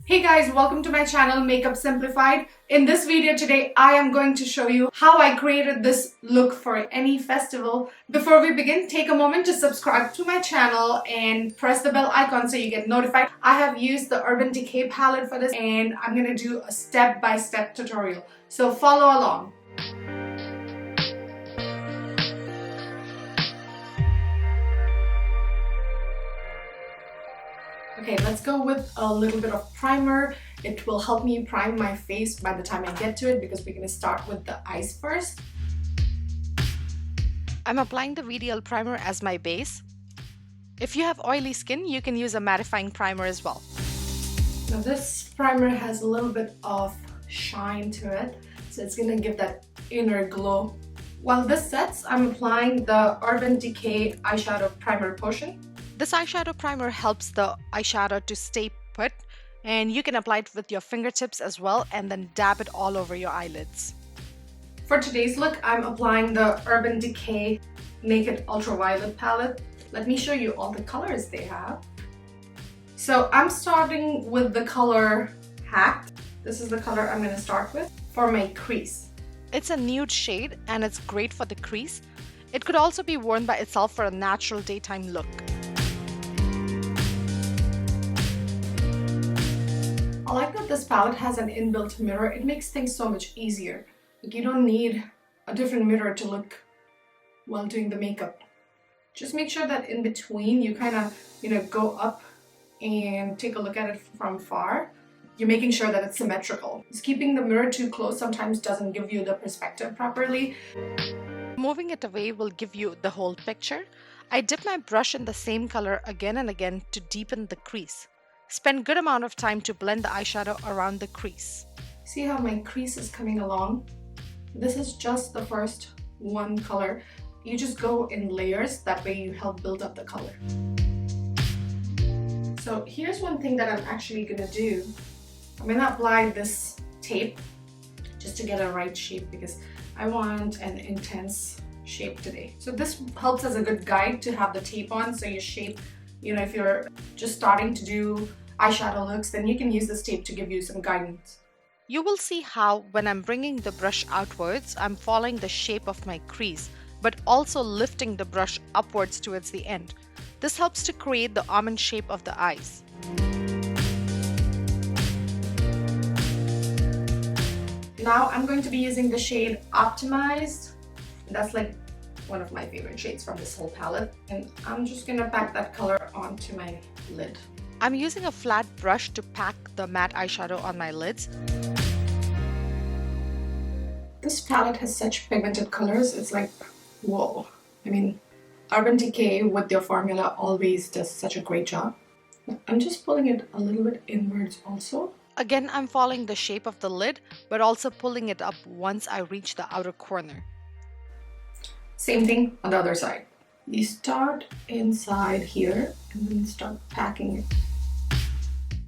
Hey guys, welcome to my channel Makeup Simplified. In this video today, I am going to show you how I created this look for any festival. Before we begin, take a moment to subscribe to my channel and press the bell icon so you get notified. I have used the Urban Decay palette for this and I'm going to do a step-by-step tutorial. So follow along. Okay, let's go with a little bit of primer. It will help me prime my face by the time I get to it because we're going to start with the eyes first. I'm applying the VDL primer as my base. If you have oily skin, you can use a mattifying primer as well. Now this primer has a little bit of shine to it, so it's going to give that inner glow. While this sets, I'm applying the Urban Decay eyeshadow primer potion. This eyeshadow primer helps the eyeshadow to stay put, and you can apply it with your fingertips as well and then dab it all over your eyelids. For today's look, I'm applying the Urban Decay Naked Ultraviolet palette. Let me show you all the colors they have. So I'm starting with the color Hacked. This is the color I'm going to start with for my crease. It's a nude shade and it's great for the crease. It could also be worn by itself for a natural daytime look. I like that this palette has an inbuilt mirror. It makes things so much easier. Like, you don't need a different mirror to look while doing the makeup. Just make sure that in between you kind of, go up and take a look at it from far. You're making sure that it's symmetrical. Just keeping the mirror too close sometimes doesn't give you the perspective properly. Moving it away will give you the whole picture. I dip my brush in the same color again and again to deepen the crease. Spend good amount of time to blend the eyeshadow around the crease. See how my crease is coming along? This is just the first one color. You just go in layers, that way you help build up the color. So here's one thing that I'm actually gonna do. I'm gonna apply this tape just to get a right shape because I want an intense shape today. So this helps as a good guide to have the tape on, so your shape, if you're just starting to do eyeshadow looks, then you can use this tape to give you some guidance. You will see how when I'm bringing the brush outwards, I'm following the shape of my crease, but also lifting the brush upwards towards the end. This helps to create the almond shape of the eyes. Now I'm going to be using the shade Optimized. That's like one of my favorite shades from this whole palette. And I'm just gonna pack that color onto my lid. I'm using a flat brush to pack the matte eyeshadow on my lids. This palette has such pigmented colors, it's like, whoa. I mean, Urban Decay with their formula always does such a great job. I'm just pulling it a little bit inwards also. Again, I'm following the shape of the lid, but also pulling it up once I reach the outer corner. Same thing on the other side. You start inside here and then start packing it.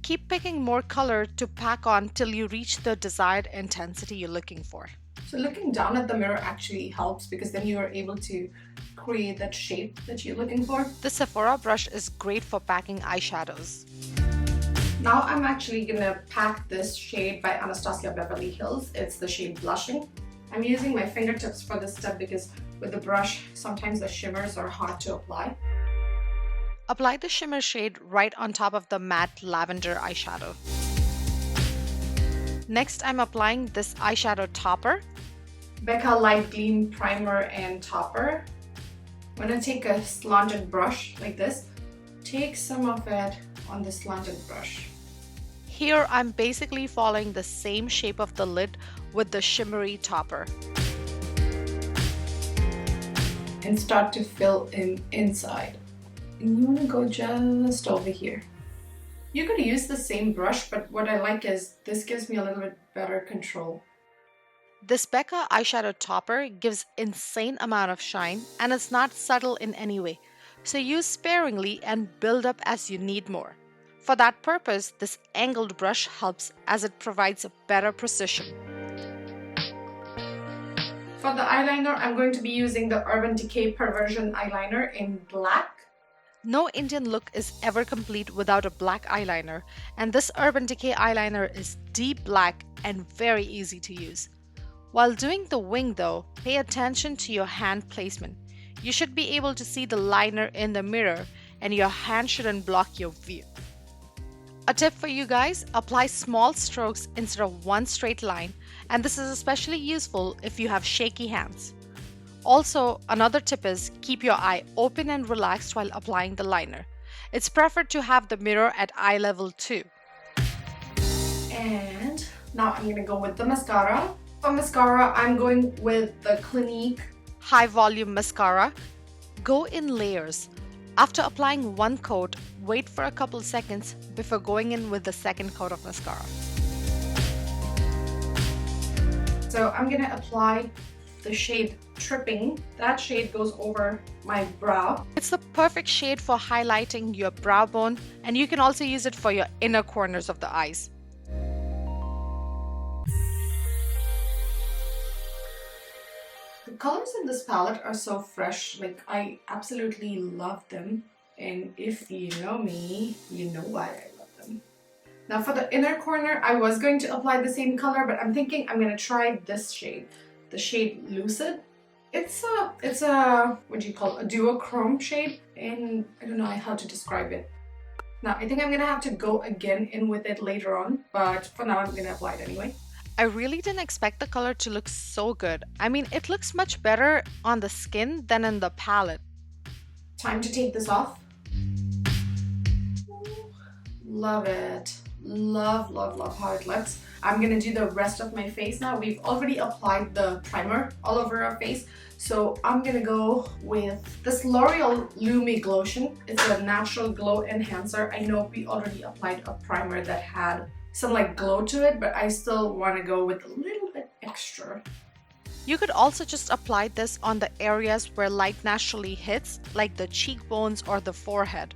Keep picking more color to pack on till you reach the desired intensity you're looking for. So looking down at the mirror actually helps because then you are able to create that shape that you're looking for. The Sephora brush is great for packing eyeshadows. Now I'm actually gonna pack this shade by Anastasia Beverly Hills. It's the shade Blushing. I'm using my fingertips for this step because with the brush, sometimes the shimmers are hard to apply. Apply the shimmer shade right on top of the matte lavender eyeshadow. Next, I'm applying this eyeshadow topper. Becca Light Gleam Primer and Topper. I'm gonna take a slanted brush like this. Take some of it on the slanted brush. Here, I'm basically following the same shape of the lid with the shimmery topper. And start to fill in inside. And you want to go just over here. You could use the same brush, but what I like is this gives me a little bit better control. This Becca eyeshadow topper gives insane amount of shine and it's not subtle in any way. So use sparingly and build up as you need more. For that purpose, this angled brush helps as it provides a better precision. For the eyeliner, I'm going to be using the Urban Decay Perversion eyeliner in black. No Indian look is ever complete without a black eyeliner, and this Urban Decay eyeliner is deep black and very easy to use. While doing the wing though, pay attention to your hand placement. You should be able to see the liner in the mirror and your hand shouldn't block your view. A tip for you guys, apply small strokes instead of one straight line, and this is especially useful if you have shaky hands. Also, another tip is keep your eye open and relaxed while applying the liner. It's preferred to have the mirror at eye level too. And now I'm gonna go with the mascara. For mascara, I'm going with the Clinique High volume mascara. Go in layers. After applying one coat, wait for a couple seconds before going in with the second coat of mascara. So I'm gonna apply the shade Tripping. That shade goes over my brow. It's the perfect shade for highlighting your brow bone, and you can also use it for your inner corners of the eyes. The colors in this palette are so fresh, like I absolutely love them. And if you know me, you know why I love them. Now for the inner corner, I was going to apply the same color, but I'm thinking I'm gonna try this shade, the shade Lucid. It's a what do you call it? A duochrome shade, and I don't know how to describe it. Now I think I'm gonna have to go again in with it later on, but for now I'm gonna apply it anyway. I really didn't expect the color to look so good. I mean, it looks much better on the skin than in the palette. Time to take this off. Love it. Love, love, love how it looks. I'm gonna do the rest of my face now. We've already applied the primer all over our face. So I'm gonna go with this L'Oreal Lumi Glotion. It's a natural glow enhancer. I know we already applied a primer that had some like glow to it, but I still wanna go with a little bit extra. You could also just apply this on the areas where light naturally hits, like the cheekbones or the forehead.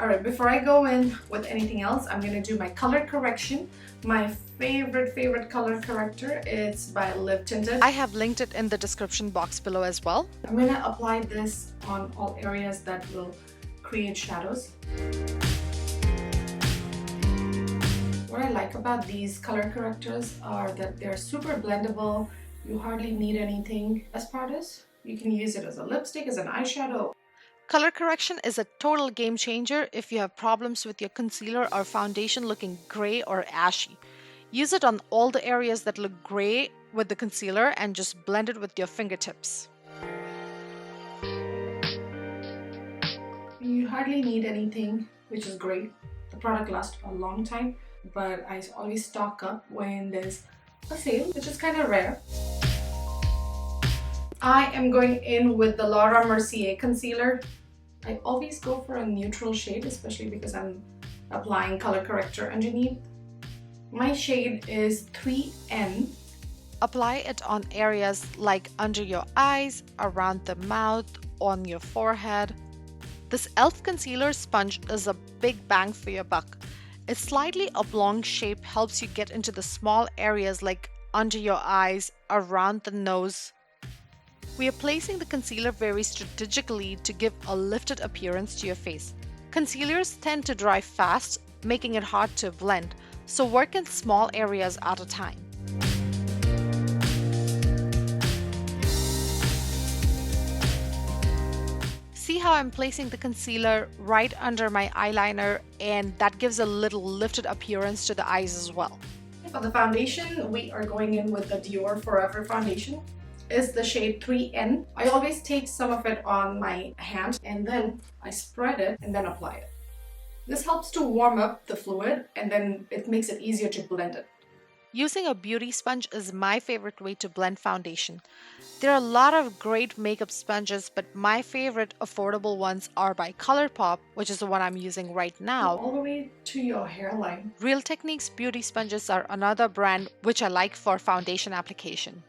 Alright, before I go in with anything else, I'm gonna do my color correction. My favorite color corrector is by Lip Tinted. I have linked it in the description box below as well. I'm gonna apply this on all areas that will create shadows. What I like about these color correctors are that they're super blendable. You hardly need anything as part of this. You can use it as a lipstick, as an eyeshadow. Color correction is a total game changer if you have problems with your concealer or foundation looking gray or ashy. Use it on all the areas that look gray with the concealer and just blend it with your fingertips. You hardly need anything, which is great. The product lasts a long time, but I always stock up when there's a sale, which is kind of rare. I am going in with the Laura Mercier concealer. I always go for a neutral shade, especially because I'm applying color corrector underneath. My shade is 3N. Apply it on areas like under your eyes, around the mouth, on your forehead. This e.l.f. concealer sponge is a big bang for your buck. Its slightly oblong shape helps you get into the small areas like under your eyes, around the nose. We are placing the concealer very strategically to give a lifted appearance to your face. Concealers tend to dry fast, making it hard to blend, so work in small areas at a time. See how I'm placing the concealer right under my eyeliner, and that gives a little lifted appearance to the eyes as well. For the foundation, we are going in with the Dior Forever foundation. Is the shade 3N. I always take some of it on my hand and then I spread it and then apply it. This helps to warm up the fluid and then it makes it easier to blend it. Using a beauty sponge is my favorite way to blend foundation. There are a lot of great makeup sponges, but my favorite affordable ones are by ColourPop, which is the one I'm using right now. All the way to your hairline. Real Techniques beauty sponges are another brand which I like for foundation application.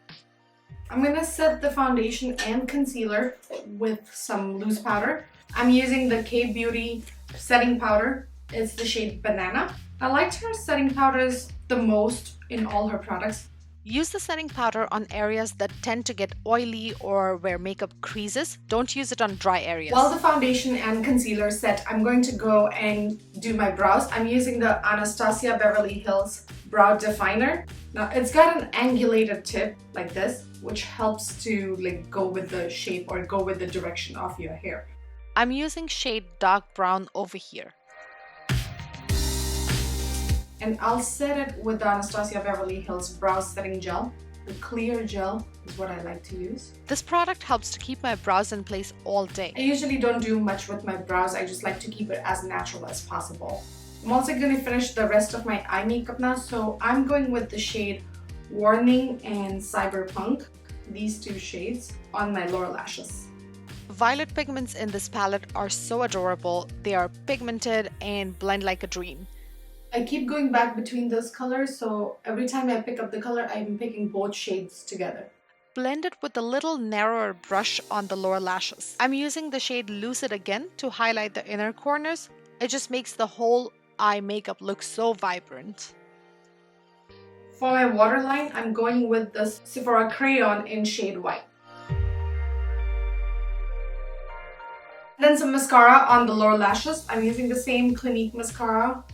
I'm gonna set the foundation and concealer with some loose powder. I'm using the K-Beauty setting powder. It's the shade Banana. I liked her setting powders the most in all her products. Use the setting powder on areas that tend to get oily or where makeup creases. Don't use it on dry areas. While the foundation and concealer set, I'm going to go and do my brows. I'm using the Anastasia Beverly Hills Brow Definer. Now it's got an angulated tip like this, which helps to like go with the shape or go with the direction of your hair. I'm using shade dark brown over here. And I'll set it with the Anastasia Beverly Hills Brow Setting Gel. The clear gel is what I like to use. This product helps to keep my brows in place all day. I usually don't do much with my brows. I just like to keep it as natural as possible. I'm also going to finish the rest of my eye makeup now. So I'm going with the shade Warning and Cyberpunk. These two shades on my lower lashes. Violet pigments in this palette are so adorable. They are pigmented and blend like a dream. I keep going back between those colors, so every time I pick up the color, I'm picking both shades together. Blend it with a little narrower brush on the lower lashes. I'm using the shade Lucid again to highlight the inner corners. It just makes the whole eye makeup look so vibrant. For my waterline, I'm going with the Sephora Crayon in shade White. Then some mascara on the lower lashes. I'm using the same Clinique mascara.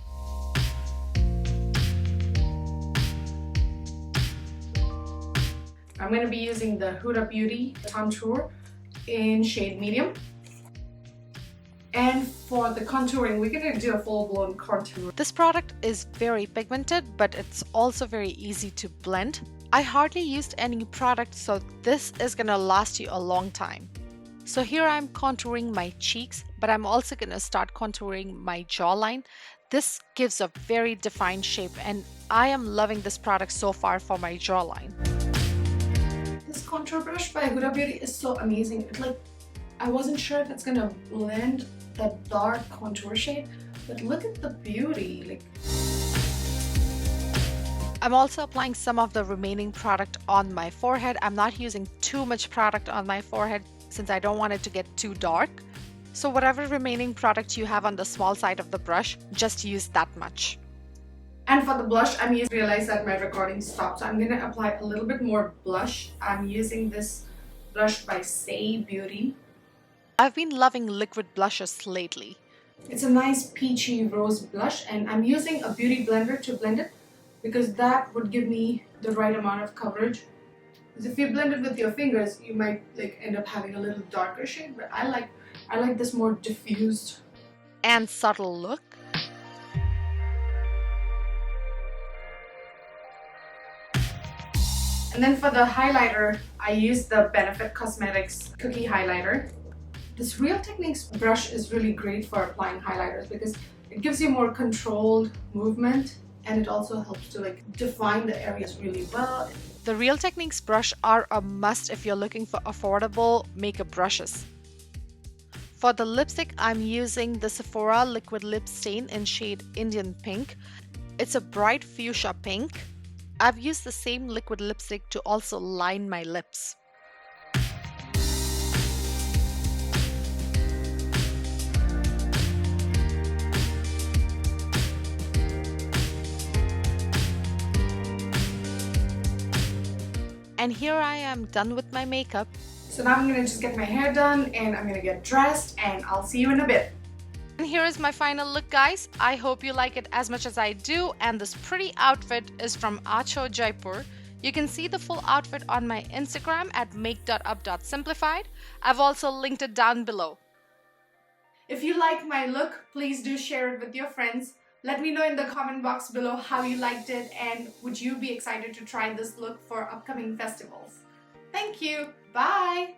I'm going to be using the Huda Beauty Contour in shade Medium. And for the contouring, we're going to do a full-blown contour. This product is very pigmented, but it's also very easy to blend. I hardly used any product, so this is going to last you a long time. So here I'm contouring my cheeks, but I'm also going to start contouring my jawline. This gives a very defined shape, and I am loving this product so far for my jawline. This contour brush by Huda Beauty is so amazing. It's like, I wasn't sure if it's gonna blend the dark contour shade, but look at the beauty. Like, I'm also applying some of the remaining product on my forehead. I'm not using too much product on my forehead since I don't want it to get too dark. So whatever remaining product you have on the small side of the brush, just use that much. and for the blush, realized that my recording stopped, so I'm gonna apply a little bit more blush. I'm using this blush by Say Beauty. I've been loving liquid blushes lately. It's a nice peachy rose blush, and I'm using a beauty blender to blend it because that would give me the right amount of coverage. Because if you blend it with your fingers, you might like end up having a little darker shade, but I like this more diffused And subtle look. And then for the highlighter, I use the Benefit Cosmetics Cookie Highlighter. This Real Techniques brush is really great for applying highlighters because it gives you more controlled movement, and it also helps to like define the areas really well. The Real Techniques brush are a must if you're looking for affordable makeup brushes. For the lipstick, I'm using the Sephora Liquid Lip Stain in shade Indian Pink. It's a bright fuchsia pink. I've used the same liquid lipstick to also line my lips. And here I am done with my makeup. So now I'm gonna just get my hair done and I'm gonna get dressed, and I'll see you in a bit. And here is my final look, guys. I hope you like it as much as I do, and this pretty outfit is from Acho Jaipur. You can see the full outfit on my Instagram at make.up.simplified. I've also linked it down below. If you like my look, please do share it with your friends. Let me know in the comment box below how you liked it, and would you be excited to try this look for upcoming festivals. Thank you. Bye.